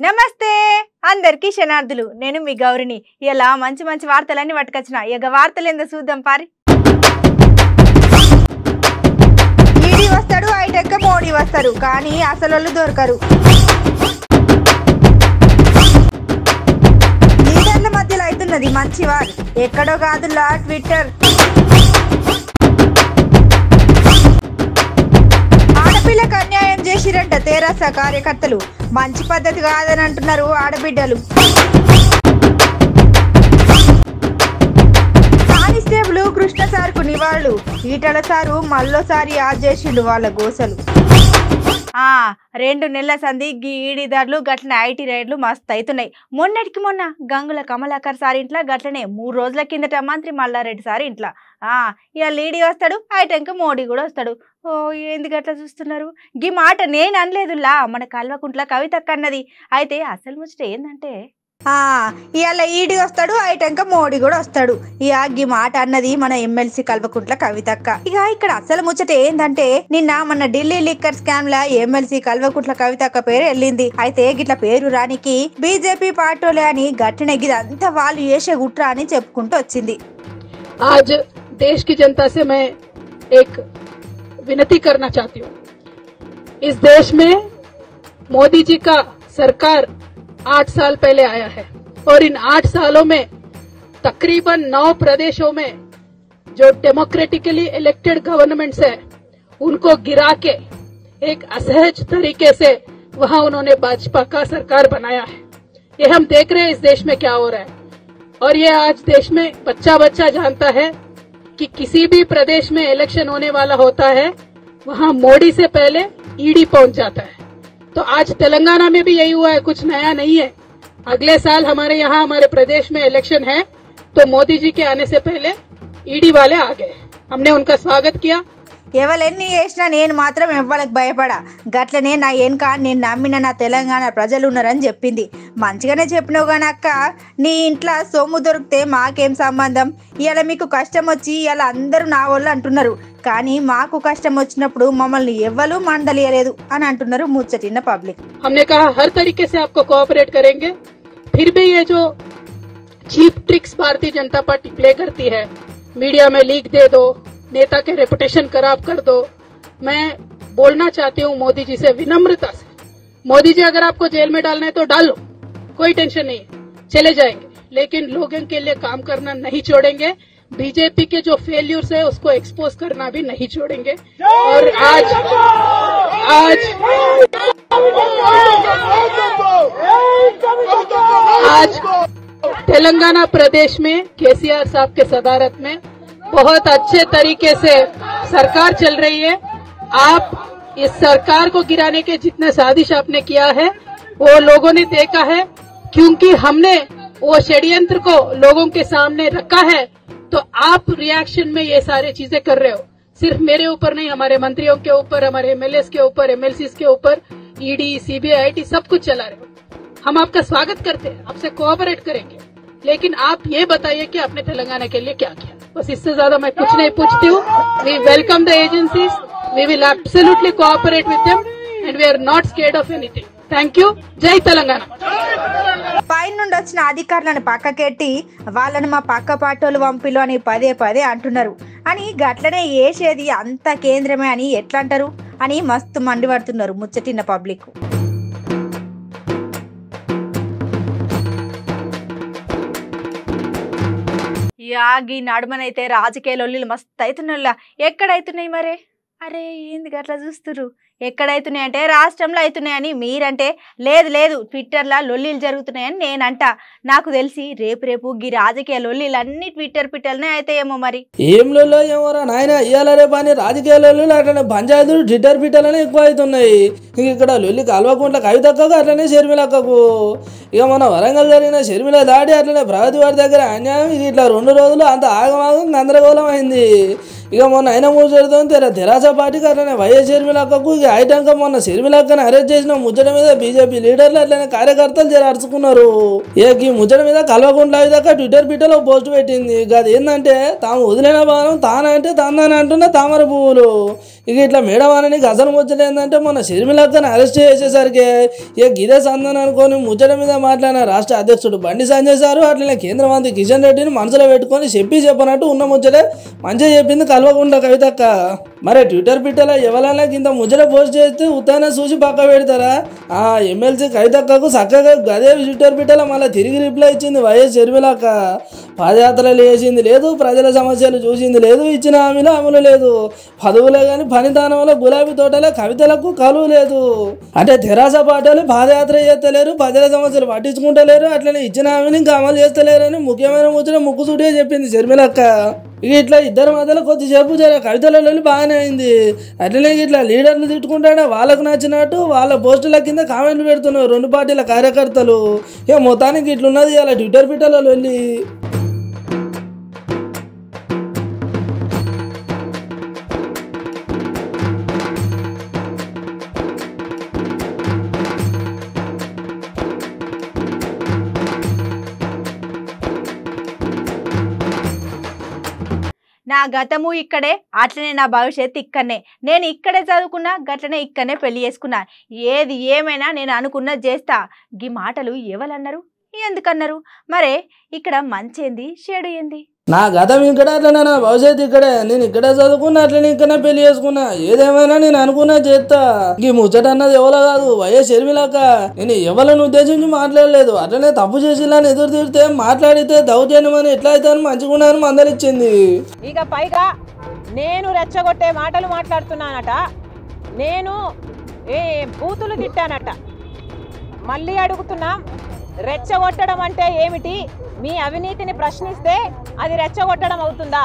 నమస్తే అందరికీ శనార్థులు నేను మీ గౌరిని ఇలా మంచి మంచి వార్తలన్నీ పట్టుకొచ్చిన ఇక వార్తలు ఏందో చూద్దాం పారి ఈడీ వస్తాడు ఐటెక్ మోడీ వస్తారు కానీ అసలు దొరకరు లీడర్ల మధ్యలో అవుతున్నది మంచి వారు ఎక్కడో కాదులా ట్విట్టర్ ఆడపిల్లకు అన్యాయం చేసిరంట తెరాస కార్యకర్తలు మంచి పద్ధతి కాదని అంటున్నారు ఆడబిడ్డలు కానిస్టేబుల్ కృష్ణ సార్కు నివాళులు ఈటల సారు మళ్ళోసారి యాద్ చేసిండు వాళ్ళ గోసలు 2 నెలల సంధి ఈడీదారులు గట్లనే ఐటీ రైడ్లు మస్తు అవుతున్నాయి. మొన్నటికి మొన్న గంగుల కమలాకర్ సార్ ఇంట్లో గట్లనే 3 రోజుల కిందట మంత్రి మల్లారెడ్డి సార్ ఇంట్లో ఇక ఈడీ వస్తాడు ఐటెంక మోడీ కూడా వస్తాడు. ఓ ఏంది గట్లా చూస్తున్నారు? గీ మాట నేను అనలేదులా మన కల్వకుంట్ల కవితక్క అన్నది. అయితే అసలు ముచ్చట ఏందంటే ఇవాళ ఈడీ వస్తాడు ఐటెంక మోడీ కూడా వస్తాడు. ఇక ఈ మాట అన్నది మన ఎమ్మెల్సీ కల్వకుంట్ల కవితక్క. ఇక ఇక్కడ అసలు ముచ్చట ఏందంటే నిన్న మన ఢిల్లీ లిక్కర్ స్కామ్ లా ఎమ్మెల్సీ కల్వకుంట్ల కవితక్క పేరు వెళ్ళింది. అయితే గిట్ల పేరు రానికి బీజేపీ పార్టీలే అని గట్టిన గిదంతా వాళ్ళు చేసే గుట్ర అని చెప్పుకుంటూ వచ్చింది. आज देश की जनता से मैं एक विनती करना चाहती हूँ. इस देश में मोदी जी का सरकार 8 साल पहले आया है और इन 8 सालों में तकरीबन 9 प्रदेशों में जो डेमोक्रेटिकली इलेक्टेड गवर्नमेंट्स है उनको गिरा के एक असहज तरीके से वहां उन्होंने भाजपा का सरकार बनाया है. ये हम देख रहे हैं इस देश में क्या हो रहा है और ये आज देश में बच्चा बच्चा जानता है कि किसी भी प्रदेश में इलेक्शन होने वाला होता है वहां मोदी से पहले ईडी पहुंच जाता है. तो आज तेलंगाना में भी यही हुआ है, कुछ नया नहीं है. अगले साल हमारे यहाँ हमारे प्रदेश में इलेक्शन है तो मोदी जी के आने से पहले ईडी वाले आ गए. हमने उनका स्वागत किया. ఎవరెన్ని చేసినా నేను మాత్రం ఎవ్వరికి భయపడా. గట్లనే నా వెనుక నేను నమ్మిన నా తెలంగాణ ప్రజలు ఉన్నారని చెప్పింది. మంచిగానే చెప్పినావు కానీ అక్క, నీ ఇంట్లో సొమ్ము దొరికితే మాకేం సంబంధం? ఇవాళ మీకు కష్టం వచ్చి ఇవాళ అందరూ నా వాళ్ళు అంటున్నారు, కానీ మాకు కష్టం వచ్చినప్పుడు మమ్మల్ని ఎవ్వరూ మందలియలేదు అని అంటున్నారు ముచ్చటిన్న పబ్లిక్. हमने कहा हर तरीके से आपको कोऑपरेट करेंगे. फिर भी ये जो cheap tricks Bharatiya Janata party play करती है, मीडिया में लीक दे दो, नेता के रेपुटेशन खराब कर दो. मैं बोलना चाहती हूँ मोदी जी से विनम्रता से, मोदी जी अगर आपको जेल में डालना है तो डाल लो, कोई टेंशन नहीं है, चले जाएंगे, लेकिन लोगों के लिए काम करना नहीं छोड़ेंगे. बीजेपी के जो फेल्यूर्स है उसको एक्सपोज करना भी नहीं छोड़ेंगे. और आज तेलंगाना प्रदेश में केसीआर साहब के सदारत में बहुत अच्छे तरीके से सरकार चल रही है. आप इस सरकार को गिराने के जितने साजिश आपने किया है वो लोगों ने देखा है, क्योंकि हमने वो षड्यंत्र को लोगों के सामने रखा है. तो आप रिएक्शन में ये सारी चीजें कर रहे हो, सिर्फ मेरे ऊपर नहीं, हमारे मंत्रियों के ऊपर, हमारे एमएलए के ऊपर, एमएलसी के ऊपर, ईडी सीबीआई आईटी सब कुछ चला रहे हो. हम आपका स्वागत करते हैं, आपसे कोऑपरेट करेंगे, लेकिन आप ये बताइए कि आपने तेलंगाना के लिए क्या किया. बस इससे ज्यादा मैं कुछ नहीं पूछती हूँ. We welcome the agencies, we will absolutely cooperate with them and we are not scared of anything. Thank you. జై తెలంగాణ. పైన నుండి వచ్చిన అధికారులను పక్కకెట్టి వాళ్ళని మా పక్క పార్టీలు పంపిలు అని పదే పదే అంటున్నారు అని గట్లనే వేసేది అంత కేంద్రమే అని ఎట్లా అంటారు అని మస్తు మండిపడుతున్నారు ముచ్చటిన్న పబ్లిక్. యాగి నడుమనైతే రాజకీయ లొల్లిలు మస్తు అవుతున్నా ఎక్కడైతున్నాయి మరే? అరే ఏంది గట్లా చూస్తురు? ఎక్కడైతున్నాయి అంటే రాష్ట్రంలో అవుతున్నాయని మీరంటే లేదు లేదు ట్విట్టర్లో లొల్లీలు జరుగుతున్నాయని నేనంట. నాకు తెలిసి రేపు గీ రాజకీయ లొల్లీలు అన్ని ట్విట్టర్నే అయితాయేమో. మరి ఏం లొల్లో ఏమోరా నాయన, ఇవాళ రేపు అని రాజకీయ లొల్లీలు అట్లనే పంచాయతీలు ట్విట్టర్లనే ఎక్కువ అవుతున్నాయి. ఇక్కడ లొల్లి కల్వకుంట్ల కవితక్కకు అట్లనే షర్మిలక్కకు. ఇక మన వరంగల్ జరిగిన షర్మిల దాడి అట్లనే ప్రగతి వారి దగ్గర అన్యాయం. ఇది ఇట్లా 2 రోజులు అంత ఆగమాగం గందరగోళం అయింది. ఇక మొన్న అయిన ముచ్చటతో తెరాస పార్టీకి అట్లనే వైఎస్ షర్మిలక్కకు ఇక ఐటంక మొన్న షర్మిలక్కని అరెస్ట్ చేసిన ముచ్చట మీద బీజేపీ లీడర్లు అట్లనే కార్యకర్తలు అరుచుకున్నారు. ఇక ఈ ముచ్చట మీద కల్వకుంట్ల దాకా ట్విట్టర్ లో పోస్ట్ పెట్టింది. అది ఏంటంటే తాము వదిలిన బాణం తానంటే తందని అంటున్న తామర పువ్వులు. ఇక ఇట్లా మేడం అని అసలు ముచ్చట ఏంటంటే మొన్న షర్మిలక్కను అరెస్ట్ చేసేసరికి ఇక గిదే సందన్ అనుకొని ముచ్చట మీద మాట్లాడిన రాష్ట్ర అధ్యక్షుడు బండి సంజయ్ సారు అట్లనే కేంద్ర మంత్రి కిషన్ రెడ్డిని మనసులో పెట్టుకొని చెప్పనట్టు ఉన్న ముచ్చటే మంచిగా చెప్పింది కల్వకుంట్ల కవితక్క. మరి ట్విట్టర్ పిట్టలో ఎవరైనా ఇంత ముచ్చట పోస్ట్ చేస్తే ఉత్తానే చూసి పక్క పెడతారా? ఆ ఎమ్మెల్సీ కవితక్కకు చక్కగా గదే ట్విట్టర్ పిట్టలో మళ్ళీ తిరిగి రిప్లై ఇచ్చింది వైఎస్ షర్మిలక్క. పాదయాత్రలు వేసింది లేదు, ప్రజల సమస్యలు చూసింది లేదు, ఇచ్చిన హామీలు అమలు లేదు, పదవులే కానీ పనిదానంలో గులాబీ తోటలే కవితలకు కలువు లేదు. అంటే తెరాస పార్టీలు పాదయాత్ర చేస్తలేరు, ప్రజల సమస్యలు పట్టించుకుంటలేరు, అట్లనే ఇచ్చిన హామీని ఇంకా అమలు చేస్తలేరని ముఖ్యమైన ముచ్చట ముక్కుసూటిగా చెప్పింది షర్మిలక్క. ఇక ఇట్లా ఇద్దరి మధ్యలో కొద్దిసేపు కవితలలో బాగానే అయింది. అట్లనే ఇట్లా లీడర్లు తిట్టుకుంటాడే వాళ్ళకు నచ్చినట్టు వాళ్ళ పోస్టుల కింద కామెంట్లు పెడుతున్నారు రెండు పార్టీల కార్యకర్తలు. ఇక మొత్తానికి ఇట్లున్నది అలా ట్విట్టర్ పిట్టలలో వెళ్ళి. నా గతము ఇక్కడే, అట్లనే నా భవిష్యత్తు ఇక్కడనే. నేను ఇక్కడే చదువుకున్నా, గట్లనే ఇక్కడనే పెళ్లి చేసుకున్నా. ఏది ఏమైనా నేను అనుకున్నది చేస్తా. గీ మాటలు ఎవరన్నారు, ఎందుకన్నారు? మరే ఇక్కడ మంచేంది, చెడు ఏంది? నా గతం ఇక్కడ, అట్లనే నా భవిష్యత్తు ఇక్కడే. నేను ఇక్కడే చదువుకున్నా, అట్లనే ఇక్కడనే పెళ్లి చేసుకున్నా. ఏదేమైనా నేను అనుకున్నా చేస్తా. ఈ ముచ్చట అన్నది ఎవరో కాదు, వైఎస్ షర్మిలక్క. నేను ఎవరిని ఉద్దేశించి మాట్లాడలేదు. అట్లనే తప్పు చేసిల్లని ఎదురు తిరిగితే మాట్లాడితే దౌర్జన్యమని ఎట్లా అయితే అని మంచిగున్నాను మందలిచ్చింది. ఇక పైగా నేను రెచ్చగొట్టే మాటలు మాట్లాడుతున్నానట, నేను బూతులు తిట్టానట. మళ్ళీ అడుగుతున్నాం, రెచ్చగొట్టడం అంటే ఏమిటి? మీ అవినీతిని ప్రశ్నిస్తే అది రెచ్చగొట్టడం అవుతుందా?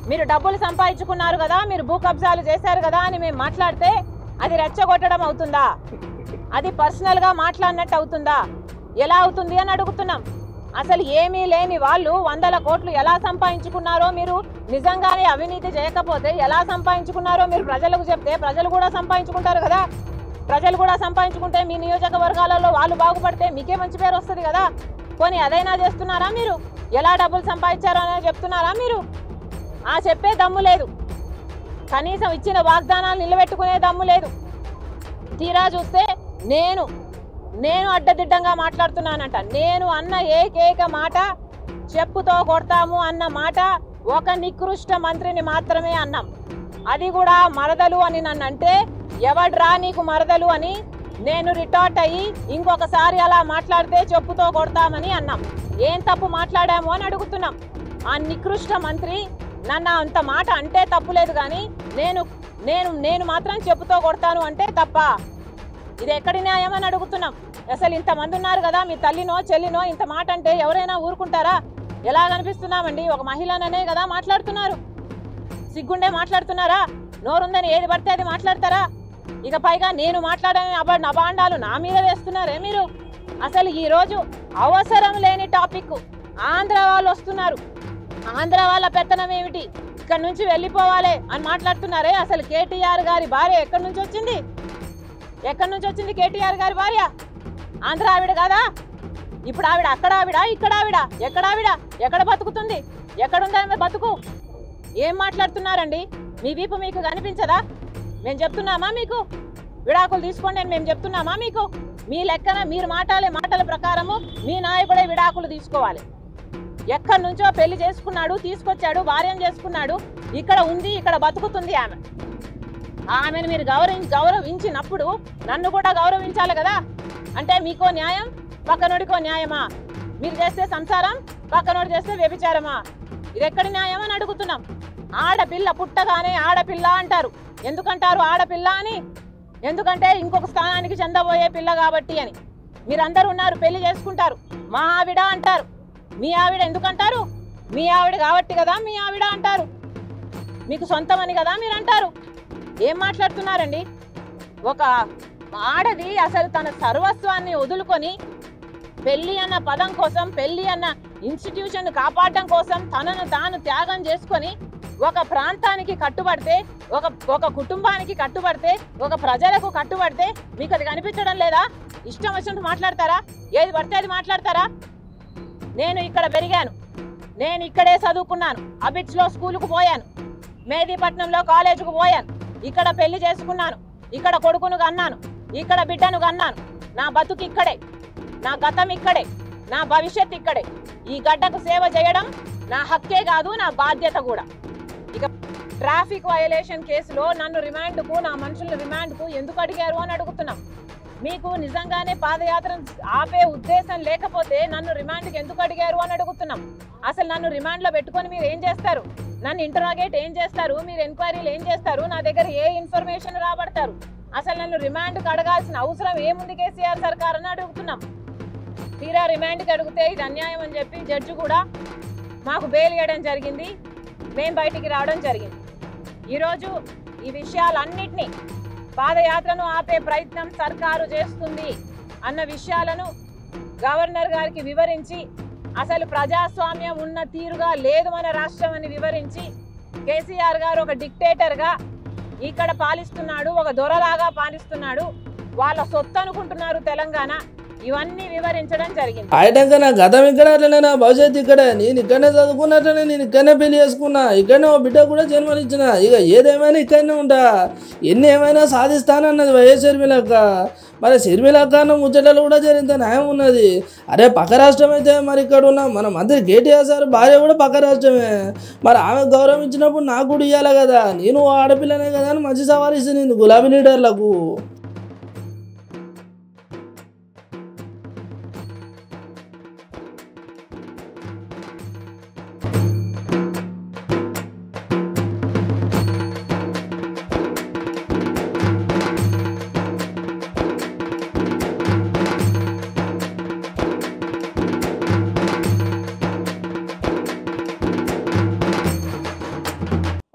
మీరు డబ్బులు సంపాదించుకున్నారు కదా, మీరు భూ కబ్జాలు చేశారు కదా అని మేము మాట్లాడితే అది రెచ్చగొట్టడం అవుతుందా? అది పర్సనల్గా మాట్లాడినట్టు అవుతుందా? ఎలా అవుతుంది అని అడుగుతున్నాం. అసలు ఏమీ లేని వాళ్ళు 100 కోట్లు ఎలా సంపాదించుకున్నారో, మీరు నిజంగానే అవినీతి చేయకపోతే ఎలా సంపాదించుకున్నారో మీరు ప్రజలకు చెప్తే ప్రజలు కూడా సంపాదించుకుంటారు కదా. ప్రజలు కూడా సంపాదించుకుంటే మీ నియోజకవర్గాలలో వాళ్ళు బాగుపడితే మీకే మంచి పేరు వస్తుంది కదా. పోనీ అదైనా చేస్తున్నారా? మీరు ఎలా డబ్బులు సంపాదించారో అనేది చెప్తున్నారా? మీరు చెప్పే దమ్ము లేదు, కనీసం ఇచ్చిన వాగ్దానాలు నిలబెట్టుకునే దమ్ము లేదు. తీరా చూస్తే నేను అడ్డదిడ్డంగా మాట్లాడుతున్నానంట. నేను అన్న ఏకైక మాట చెప్పుతో కొడతాము అన్న మాట ఒక నికృష్ట మంత్రిని మాత్రమే అన్నాం. అది కూడా మరదలు అని నన్ను అంటే, ఎవడ్రా నీకు మరదలు అని నేను రిటార్ట్ అయ్యి ఇంకొకసారి అలా మాట్లాడితే చెప్పుతో కొడతామని అన్నాం. ఏం తప్పు మాట్లాడాము అని అడుగుతున్నాం. ఆ నికృష్ట మంత్రి నన్ను అంత మాట అంటే తప్పులేదు, కానీ నేను మాత్రం చెప్పుతో కొడతాను అంటే తప్ప? ఇది ఎక్కడి న్యాయం అని అడుగుతున్నాం. అసలు ఇంతమంది ఉన్నారు కదా, మీ తల్లినో చెల్లినో ఇంత మాట అంటే ఎవరైనా ఊరుకుంటారా? ఎలా కనిపిస్తున్నామండి? ఒక మహిళననే కదా మాట్లాడుతున్నారు. సిగ్గుండే మాట్లాడుతున్నారా? నోరుందని ఏది పడితే అది మాట్లాడతారా? ఇక పైగా నేను మాట్లాడని అభాండాలు నా మీద వేస్తున్నారే మీరు. అసలు ఈరోజు అవసరం లేని టాపిక్ ఆంధ్ర వాళ్ళు వస్తున్నారు. ఆంధ్ర వాళ్ళ పెత్తనం ఏమిటి, ఇక్కడ నుంచి వెళ్ళిపోవాలి అని మాట్లాడుతున్నారే. అసలు కేటీఆర్ గారి భార్య ఎక్కడి నుంచి వచ్చింది? కేటీఆర్ గారి భార్య ఆంధ్ర ఆవిడ కాదా? ఇప్పుడు ఆవిడ అక్కడ ఆవిడ, ఇక్కడ ఆవిడ, ఎక్కడ బతుకుతుంది? ఎక్కడుందా బతుకు? ఏం మాట్లాడుతున్నారండి? మీ వీపు మీకు కనిపించదా? మేము చెప్తున్నామా మీకు విడాకులు తీసుకోండి అని? మేము చెప్తున్నామా మీకు? మీ లెక్కన మీరు మాటల ప్రకారము మీ నాయకుడే విడాకులు తీసుకోవాలి. ఎక్కడి నుంచో పెళ్లి చేసుకున్నాడు, తీసుకొచ్చాడు, భార్యను చేసుకున్నాడు, ఇక్కడ ఉంది, ఇక్కడ బతుకుతుంది ఆమెను మీరు గౌరవించినప్పుడు నన్ను కూడా గౌరవించాలి కదా. అంటే మీకో న్యాయం, పక్కనోడికో న్యాయమా? మీరు చేస్తే సంసారం, పక్కనోడు చేస్తే వ్యభిచారమా? ఇది ఎక్కడి న్యాయం అని అడుగుతున్నాం. ఆడపిల్ల పుట్టగానే ఆడపిల్ల అంటారు. ఎందుకంటారు ఆడపిల్ల అని? ఎందుకంటే ఇంకొక స్థానానికి చెందబోయే పిల్ల కాబట్టి అని. మీరందరూ ఉన్నారు, పెళ్లి చేసుకుంటారు, మా ఆవిడ అంటారు. మీ ఆవిడ ఎందుకంటారు? మీ ఆవిడ కాబట్టి కదా మీ ఆవిడ అంటారు. మీకు సొంతమని కదా మీరు అంటారు. ఏం మాట్లాడుతున్నారండి? ఒక ఆడది అసలు తన సర్వస్వాన్ని వదులుకొని పెళ్లి అన్న పదం కోసం, పెళ్లి అన్న ఇన్స్టిట్యూషన్ కాపాడడం కోసం తనను తాను త్యాగం చేసుకొని ఒక ప్రాంతానికి కట్టుబడితే, ఒక కుటుంబానికి కట్టుబడితే, ఒక ప్రజలకు కట్టుబడితే మీకు అది కనిపించడం లేదా? ఇష్టం వచ్చినట్టు మాట్లాడతారా? ఏది పడితే అది మాట్లాడతారా? నేను ఇక్కడ పెరిగాను, నేను ఇక్కడే చదువుకున్నాను, అబిడ్స్లో స్కూలుకు పోయాను, మేదీపట్నంలో కాలేజీకు పోయాను, ఇక్కడ పెళ్లి చేసుకున్నాను, ఇక్కడ కొడుకును కన్నాను, ఇక్కడ బిడ్డను కన్నాను. నా బతుకు ఇక్కడే, నా గతం ఇక్కడే, నా భవిష్యత్ ఇక్కడే. ఈ గడ్డకు సేవ చేయడం నా హక్కే కాదు, నా బాధ్యత కూడా. ఇక ట్రాఫిక్ వయలేషన్ కేసులో నన్ను రిమాండ్కు, నా మనుషులను రిమాండ్కు ఎందుకు అడిగారు అని అడుగుతున్నాం. మీకు నిజంగానే పాదయాత్ర ఆపే ఉద్దేశం లేకపోతే నన్ను రిమాండ్కి ఎందుకు అడిగారు అని అడుగుతున్నాం. అసలు నన్ను రిమాండ్లో పెట్టుకొని మీరు ఏం చేస్తారు? నన్ను ఇంటరాగేట్ ఏం చేస్తారు? మీరు ఎంక్వైరీలు ఏం చేస్తారు? నా దగ్గర ఏ ఇన్ఫర్మేషన్ రాబడతారు? అసలు నన్ను రిమాండ్కి అడగాల్సిన అవసరం ఏముంది కేసీఆర్ సర్కార్ అని అడుగుతున్నాం. తీరా రిమాండ్కి అడిగితే ఇది అన్యాయం అని చెప్పి జడ్జి కూడా మాకు బెయిల్ ఇవ్వడం జరిగింది, మేము బయటికి రావడం జరిగింది. ఈరోజు ఈ విషయాలన్నిటినీ, పాదయాత్రను ఆపే ప్రయత్నం సర్కారు చేస్తుంది అన్న విషయాలను గవర్నర్ గారికి వివరించి, అసలు ప్రజాస్వామ్యం ఉన్న తీరుగా లేదు మన రాష్ట్రం అని వివరించి, కేసీఆర్ గారు ఒక డిక్టేటర్గా ఇక్కడ పాలిస్తున్నాడు, ఒక దొరలాగా పాలిస్తున్నాడు, వాళ్ళ సొత్తు అనుకుంటున్నారు తెలంగాణ, ఇవన్నీ వివరించడం జరిగింది. ఆయటంగా నా గతం ఇక్కడ అట్లనే, నా భవిష్యత్తు ఇక్కడే, నేను ఇక్కడనే చదువుకున్నట్లనే, నేను ఇక్కడనే పెళ్లి చేసుకున్నా, ఇక్కడనే ఒక బిడ్డ కూడా జన్మనిచ్చిన, ఇక ఏదేమైనా ఇక్కడనే ఉంటా, ఎన్ని ఏమైనా సాధిస్తానన్నది వైఎస్ షర్మిలక్క. మరి షర్మిలక్క ముచ్చటలు కూడా జరిగితే న్యాయం ఉన్నది. అరే పక్క రాష్ట్రం అయితే మరి ఇక్కడ ఉన్న మన మంత్రి కేటీఆర్ సార్ భార్య కూడా పక్క రాష్ట్రమే, మరి ఆమె గౌరవం ఇచ్చినప్పుడు నాకు కూడా ఇవ్వాలి కదా, నేను ఆడపిల్లనే కదా అని మంచి సవాల్ ఇస్తుంది గులాబీ లీడర్లకు.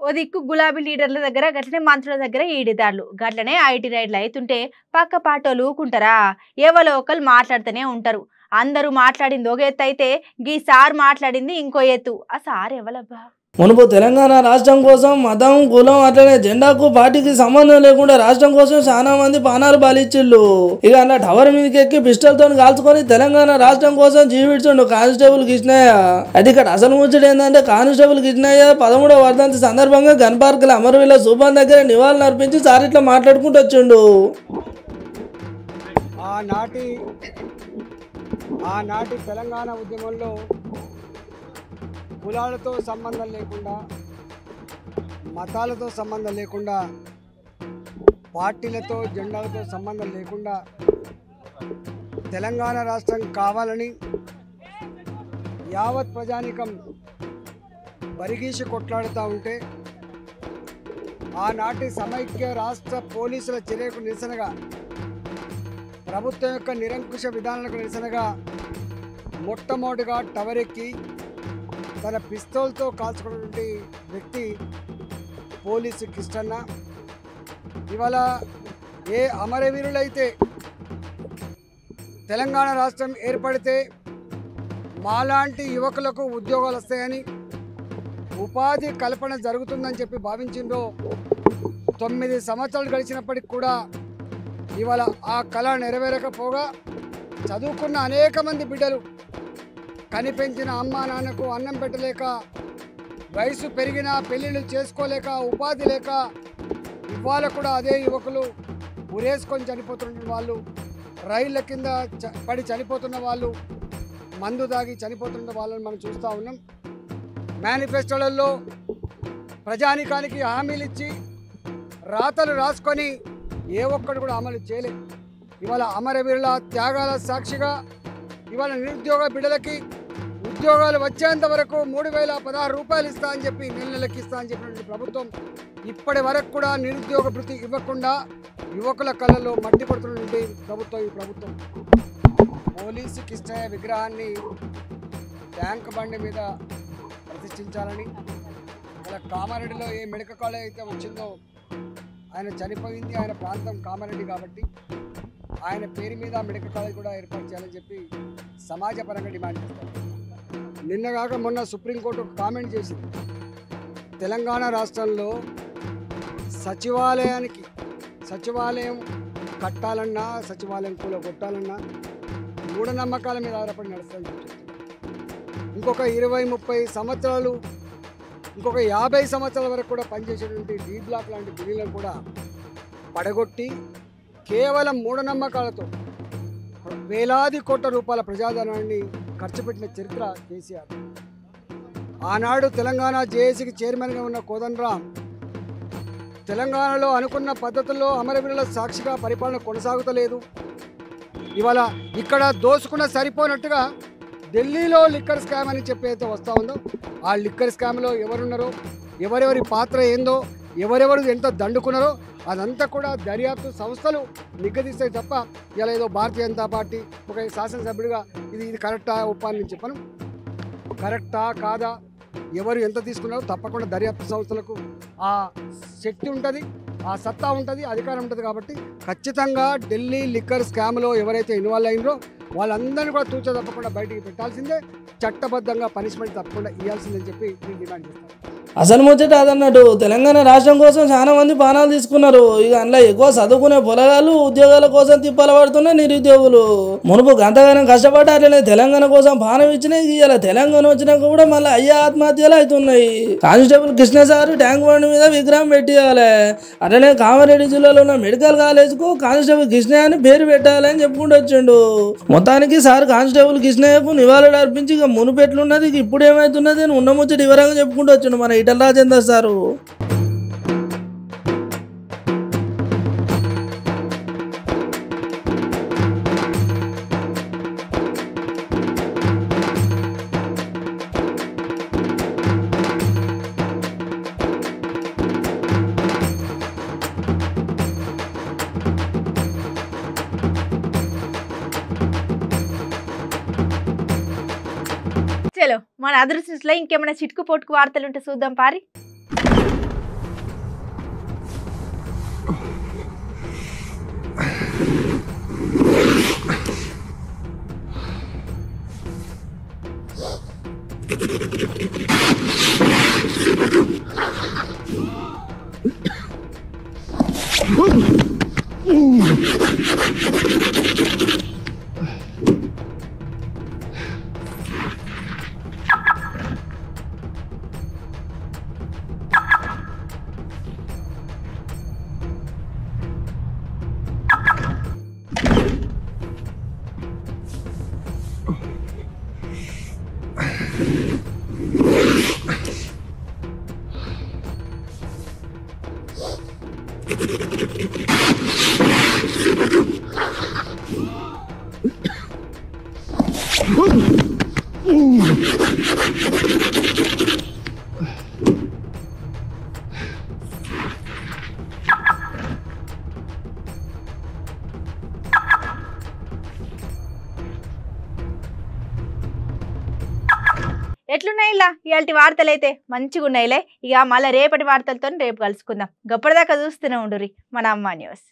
ఓ దిక్కు గులాబీ లీడర్ల దగ్గర, గట్లనే మంత్రుల దగ్గర ఈడిదారులు, గట్లనే ఐటీ రైడ్లు అవుతుంటే పక్క పాటోలు ఊకుంటారా? ఎవరో ఒకరు మాట్లాడుతూనే ఉంటారు. అందరూ మాట్లాడింది ఒక ఎత్తు అయితే గీ సార్ మాట్లాడింది ఇంకో ఎత్తు. ఆ సార్ ఎవలబ్బా? మునుపు తెలంగాణ రాష్ట్రం కోసం మతం, కులం, అట్లనే జెండాకు పార్టీకి సంబంధం లేకుండా రాష్ట్రం కోసం చాలా మంది పానాలు బాలిచ్చిళ్ళు. ఇక అన్న టవర్ మీదకి ఎక్కి పిస్టల్తో కాల్చుకొని తెలంగాణ రాష్ట్రం కోసం జీవించుండు కానిస్టేబుల్ కృష్ణయ్య. అది ఇక్కడ అసలు ముచ్చట ఏంటంటే, కానిస్టేబుల్ కృష్ణయ్య 13వ వర్ధంతి సందర్భంగా గన్ పార్క్ అమరవీల సూపర్ దగ్గర నివాళులు అర్పించి సార్ ఇట్లా మాట్లాడుకుంటూ వచ్చిండు. ఆనాటి తెలంగాణ ఉద్యమంలో కులాలతో సంబంధం లేకుండా, మతాలతో సంబంధం లేకుండా, పార్టీలతో జెండాలతో సంబంధం లేకుండా తెలంగాణ రాష్ట్రం కావాలని యావత్ ప్రజానికం బరిగీసి కొట్లాడుతూ ఉంటే, ఆనాటి సమైక్య రాష్ట్ర పోలీసుల చర్యకు నిరసనగా, ప్రభుత్వం యొక్క నిరంకుశ విధానాలకు నిరసనగా మొట్టమొదటిగా టవర్ ఎక్కి తన పిస్తోల్తో కాల్చుకున్నటువంటి వ్యక్తి పోలీసు కృష్ణన్న. ఇవాళ ఏ అమరవీరులైతే తెలంగాణ రాష్ట్రం ఏర్పడితే మాలాంటి యువకులకు ఉద్యోగాలు వస్తాయని, ఉపాధి కల్పన జరుగుతుందని చెప్పి భావించిందో, 9 సంవత్సరాలు గడిచినప్పటికి కూడా ఇవాళ ఆ కళ నెరవేరకపోగా చదువుకున్న అనేక మంది బిడ్డలు కనిపెంచిన అమ్మా నాన్నకు అన్నం పెట్టలేక, వయసు పెరిగినా పెళ్ళిళ్ళు చేసుకోలేక, ఉపాధి లేక ఇవాళ కూడా అదే యువకులు ఉరేసుకొని చనిపోతున్న వాళ్ళు, రైళ్ల కింద పడి చనిపోతున్న వాళ్ళు, మందు తాగి చనిపోతున్న వాళ్ళని మనం చూస్తూ ఉన్నాం. మేనిఫెస్టోలలో ప్రజానికానికి హామీలు ఇచ్చి రాతలు రాసుకొని ఏ ఒక్కడు కూడా అమలు చేయలేదు. ఇవాళ అమరవీరుల త్యాగాల సాక్షిగా ఇవాళ నిరుద్యోగ బిడ్డలకి ఉద్యోగాలు వచ్చేంత వరకు 3016 రూపాయలు ఇస్తా అని చెప్పి నెలకి ఇస్తా అని చెప్పినటువంటి ప్రభుత్వం ఇప్పటి వరకు కూడా నిరుద్యోగ భృతి ఇవ్వకుండా యువకుల కళ్ళలో మట్టి పడుతున్నటువంటి ప్రభుత్వం ఈ ప్రభుత్వం. పోలీసు కృష్ణయ్య విగ్రహాన్ని ట్యాంక్ బండి మీద ప్రతిష్ఠించాలని, ఇలా కామారెడ్డిలో ఏ మెడికల్ కాలేజ్ అయితే వచ్చిందో, ఆయన చనిపోయింది ఆయన ప్రాంతం కామారెడ్డి కాబట్టి ఆయన పేరు మీద మెడికల్ కాలేజ్ కూడా ఏర్పాటు చేయాలని చెప్పి సమాజపరంగా డిమాండ్ చేస్తారు. నిన్నగాక మొన్న సుప్రీంకోర్టు ఒక కామెంట్ చేసింది. తెలంగాణ రాష్ట్రంలో సచివాలయం కట్టాలన్నా, సచివాలయం కూలగొట్టాలన్నా మూఢనమ్మకాల మీద ఆధారపడి నడుస్తుందని చెప్తుంది. ఇంకొక 20-30 సంవత్సరాలు ఇంకొక 50 సంవత్సరాల వరకు కూడా పనిచేసేటువంటి డీ బ్లాక్ లాంటి బిల్డింగ్లను కూడా పడగొట్టి కేవలం మూఢనమ్మకాలతో వేలాది కోట్ల రూపాయల ప్రజాధనాన్ని ఖర్చు పెట్టిన చరిత్ర కేసీఆర్. ఆనాడు తెలంగాణ జేఏసీకి చైర్మన్గా ఉన్న కోదండరాం తెలంగాణలో అనుకున్న పద్ధతుల్లో అమరవీరుల సాక్షిగా పరిపాలన కొనసాగుతలేదు. ఇవాళ ఇక్కడ దోసుకున్న సరిపోనట్టుగా ఢిల్లీలో లిక్కర్ స్కామ్ అని చెప్పి అయితే వస్తూ ఉందో ఆ లిక్కర్ స్కామ్లో ఎవరున్నారో, ఎవరెవరి పాత్ర ఏందో, ఎవరెవరు ఎంత దండుకున్నారో అదంతా కూడా దర్యాప్తు సంస్థలు నిగ్గదీస్తాయి తప్ప ఇలా ఏదో భారతీయ జనతా పార్టీ ఒక శాసనసభ్యుడిగా ఇది కరెక్టా ఒప్పా అని చెప్పను. కరెక్టా కాదా, ఎవరు ఎంత తీసుకున్నారో తప్పకుండా దర్యాప్తు సంస్థలకు ఆ శక్తి ఉంటుంది, ఆ సత్తా ఉంటుంది, అధికారం ఉంటుంది. కాబట్టి ఖచ్చితంగా ఢిల్లీ లిక్కర్ స్కామ్లో ఎవరైతే ఇన్వాల్వ్ అయినరో వాళ్ళందరినీ కూడా తూచ తప్పకుండా బయటికి పెట్టాల్సిందే, చట్టబద్ధంగా పనిష్మెంట్ తప్పకుండా ఇవ్వాల్సిందని చెప్పి నేను డిమాండ్ చేస్తాను. అసలు ముచ్చట అదన్నట్టు తెలంగాణ రాష్ట్రం కోసం చాలా మంది ప్రాణాలు తీసుకున్నారు. ఇక అందులో ఎక్కువ చదువుకునే పొలగాళ్ళు ఉద్యోగాల కోసం తిప్పల పడుతున్న నిరుద్యోగులు మునుపు గంతగానం కష్టపడి అట్లనే తెలంగాణ కోసం ప్రాణం ఇచ్చినాయి. ఇవాళ తెలంగాణ వచ్చినాక కూడా మళ్ళీ అయ్యే ఆత్మహత్యలు అవుతున్నాయి. Constable Krishna sir tank bund మీద విగ్రహం పెట్టియాలి, అట్లనే కామారెడ్డి జిల్లాలో ఉన్న మెడికల్ కాలేజ్కు కానిస్టేబుల్ కృష్ణ అని పేరు పెట్టాలి అని చెప్పుకుంటూ వచ్చిండు. మొత్తానికి సార్ కానిస్టేబుల్ కృష్ణయ్యకు నివాళులు అర్పించి ఇక మునుపెట్లున్నది ఇప్పుడు ఏమవుతున్నది అని ఉన్న ముచ్చట వివరంగా చెప్పుకుంటూ వచ్చిండు మన ఈటల రాజేందర్ సారు. చలో మన అదృష్టంలో ఇంకేమైనా చిటుకు పొట్టుకు వార్తలు ఉంటే చూద్దాం పారి. ఎట్లున్నాయి ఇలా ఇయాల్టి వార్తలైతే మంచిగా ఉన్నాయిలే. ఇక మళ్ళీ రేపటి వార్తలతో రేపు కలుసుకుందాం. గప్పటిదాకా చూస్తూనే ఉండుర్రి మన అమ్మ న్యూస్.